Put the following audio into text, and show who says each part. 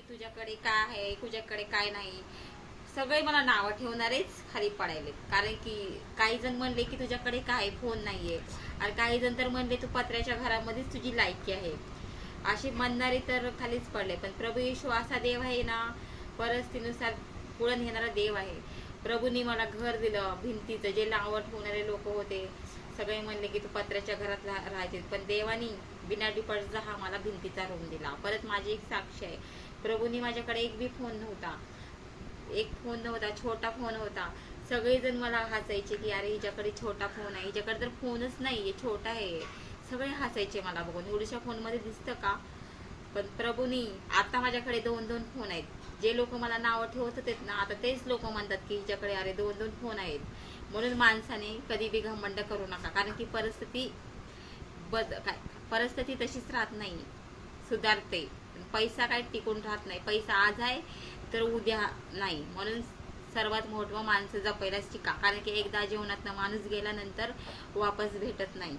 Speaker 1: तुझ्याकडे काय आहे, तुझ्याकडे काय नाही, सगळे मला नावं ठेवणारेच खाली पडायले. कारण की काही जण म्हणले की तुझ्याकडे काय फोन नाहीये, आणि काही जण तर म्हणले तू पत्र्याच्या घरामध्येच तुझी लायकी आहे. अशी म्हणणारे तर खालीच पडले. पण प्रभू येशू असा देव आहे ना, परिस्थितीनुसार पुढे नेणारा देव आहे. प्रभूंनी मला घर दिलं भिंतीचं. जे नावं ठेवणारे लोक होते सगळे म्हणले की तू पत्र्याच्या घरात राहायचे, पण देवानी बिना डिपॉझिटचा हा मला भिंतीचा रूम दिला. परत माझी एक साक्ष आहे, प्रभूंनी माझ्याकडे एक बी फोन नव्हता, एक फोन नव्हता, छोटा फोन होता. सगळेजण मला हसायचे की अरे हिच्याकडे छोटा फोन आहे, हिच्याकडे तर फोनच नाही, छोटा आहे. सगळे हसायचे मला बघून, एवढ्याशा फोन मध्ये दिसतं का. पण प्रभूनी आता माझ्याकडे 2-2 फोन आहेत. जे लोक मला नावं ठेवत होते ना, आता तेच लोक म्हणतात की हिच्याकडे अरे 2-2 फोन आहेत. म्हणून माणसाने कधी बी घमंड करू नका, कारण की परिस्थिती तशीच राहत नाही, सुधारते. पैसा काय टिकून राहत नाही, पैसा आज आहे तर उद्या नाही. म्हणून सर्वात मोठं माणसं जपायला शिका, कारण की एकदा जीवनात माणूस गेल्यानंतर वापस भेटत नाही.